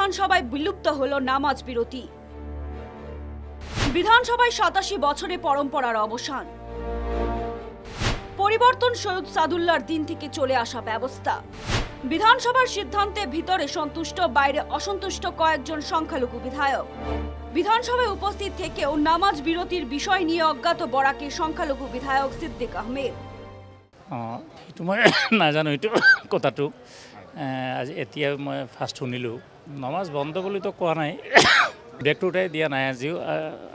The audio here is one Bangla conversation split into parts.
বিধানসভায় বিলুপ্ত হলো নামাজ বিরতি। বিধানসভায় ৮৭ বছরে পরম্পরার অবসান। পরিবর্তন সৈয়দ সাদুল্লাহর দিন থেকে চলে আসা ব্যবস্থা। বিধানসভার সিদ্ধান্তে ভিতরে সন্তুষ্ট, বাইরে অসন্তুষ্ট কয়েকজন সংখ্যালঘু বিধায়ক। বিধানসভায় উপস্থিত থেকেও নামাজ বিরতির বিষয় নিয়ে অজ্ঞাত বরাকে সংখ্যালঘু বিধায়ক সিদ্দিক আহমেদ। এইটো মই নাজানো, এইটো কথাটো আজি এতিয়া মই ফাৰ্ষ্ট শুনিলোঁ। নমাজ বন্ধ বুলিতো কোৱা নাই, ব্ৰেকটো উঠাই দিয়া নাই।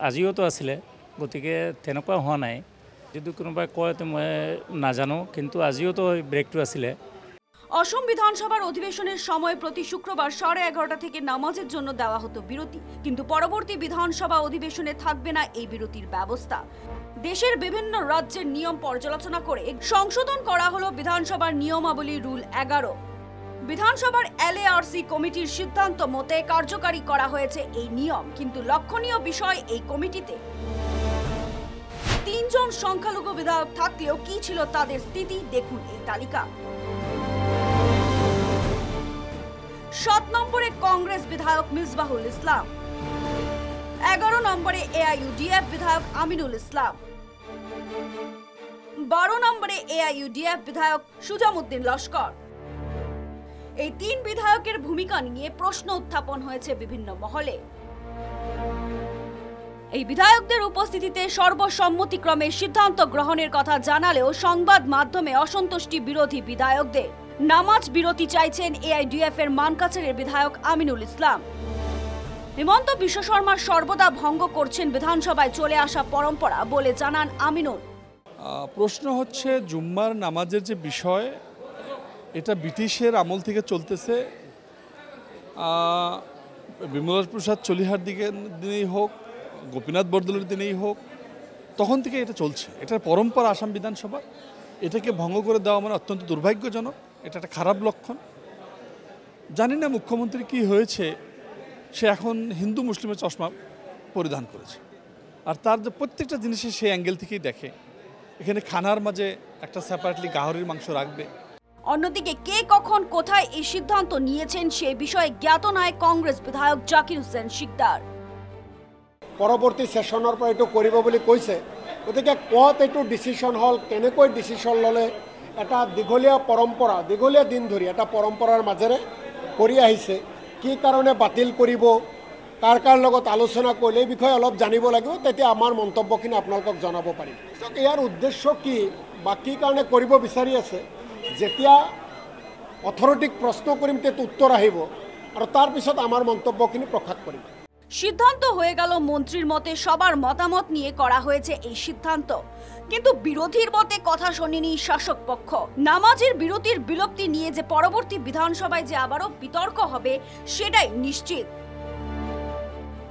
আজিওতো আছিলে, গতিকে তেনেকুৱা হোৱা নাই। যদি কোনোবাই কয় তো মই নাজানো, কিন্তু আজিওতো ব্ৰেকটো আছিলে। অসম বিধানসভার অধিবেশনের সময় প্রতি শুক্রবার 11:30 থেকে নামাজের জন্য দেওয়া হতো বিরতি, কিন্তু পরবর্তী বিধানসভা অধিবেশনে থাকবে না এই বিরতির ব্যবস্থা। দেশের বিভিন্ন রাজ্যের নিয়ম পর্যালোচনা করে সংশোধন করা হলো বিধানসভার নিয়মাবলী রুল 11। বিধানসভার এলএআরসি কমিটির সিদ্ধান্ত মতে কার্যকারী করা হয়েছে এই নিয়ম, কিন্তু লক্ষণীয় বিষয় এই কমিটিতে 3 জন সংখ্যালঘু বিধায়ক থাকলেও কি ছিল তাদের স্থিতি, দেখুন এই তালিকা। 7 নম্বরে কংগ্রেস বিধায়ক মিসবাহুল ইসলাম, 11 নম্বরে এআইইউডিএফ বিধায়ক আমিনুল ইসলাম, 12 নম্বরে এআইইউডিএফ বিধায়ক সুজামউদ্দিন লস্কর। এই 3 বিধায়কের ভূমিকা নিয়ে প্রশ্ন উত্থাপন হয়েছে বিভিন্ন মহলে। এই বিধায়কদের উপস্থিতিতে সর্বসম্মতিক্রমে সিদ্ধান্ত গ্রহণের কথা জানালেও সংবাদ মাধ্যমে অসন্তুষ্টি বিরোধী বিধায়কদের। নামাজ বিরতি চাইছেন এআইডিএফ এর মানকাছারের বিধায়ক আমিনুল ইসলাম। হিমন্ত বিশ্ব শর্মা সর্বদা ভঙ্গ করছেন বিধানসভায় চলে আসা পরম্পরা বলে জানান আমিনুল। প্রশ্ন হচ্ছে জুম্মার নামাজের যে বিষয়, এটা ব্রিটিশের আমল থেকে চলতেছে। বিমল প্রসাদ চলিহার দিনেই হোক, গোপীনাথ বরদলৈর দিনেই হোক, তখন থেকে এটা চলছে। এটার পরম্পরা আসাম বিধানসভা, এটাকে ভঙ্গ করে দেওয়া মানে অত্যন্ত দুর্ভাগ্যজনক। এটা একটা খারাপ লক্ষণ। জানি না মুখ্যমন্ত্রী কি হয়েছে, সে এখন হিন্দু মুসলিমের চশমা পরিধান করেছে, আর তার যে প্রত্যেকটা জিনিসে সেই অ্যাঙ্গেল থেকেই দেখে এখানে খানার মাঝে একটা সেপারেটলি গাহরির মাংস রাখবে। অন্যদিকে কে কখন কোথায় এই সিদ্ধান্ত নিয়েছেন সে বিষয়ে জ্ঞাত নয় কংগ্রেস বিধায়ক জাকির হোসেন শিকদার। পৰৱৰ্তী সেশনৰ পৰা এইটো কৰিব বুলি কৈছে, গতিকে ক'ত এইটো ডিচিশ্যন হ'ল, কেনেকৈ ডিচিশ্যন ল'লে, এটা দীঘলীয়া পৰম্পৰা, দীঘলীয়া দিন ধৰি এটা পৰম্পৰাৰ মাজেৰে কৰি আহিছে। কি কাৰণে বাতিল কৰিব, কাৰ কাৰ লগত আলোচনা কৰিলে, এই বিষয়ে অলপ জানিব লাগিব, তেতিয়া আমাৰ মন্তব্যখিনি আপোনালোকক জনাব পাৰিম। ইয়াৰ উদ্দেশ্য কি বা কি কাৰণে কৰিব বিচাৰি আছে, যেতিয়া অথৰিটিক প্ৰশ্ন কৰিম তেতিয়া উত্তৰ আহিব, আৰু তাৰপিছত আমাৰ মন্তব্যখিনি প্ৰকাশ কৰিম। সিদ্ধান্ত হয়ে গেল মন্ত্রীর মতে সবার মতামত নিয়ে করা হয়েছে এই সিদ্ধান্ত, কিন্তু বিরোধীর মতে কথা শোনেনি শাসক পক্ষ। নামাজের বিরতির বিলুপ্তি নিয়ে যে পরবর্তী বিধানসভায় যে আবারও বিতর্ক হবে সেটাই নিশ্চিত।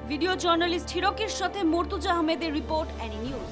ভিডিও জার্নালিস্ট হিরকের সাথে মুর্তুজা আহমেদের রিপোর্ট, এনি নিউজ।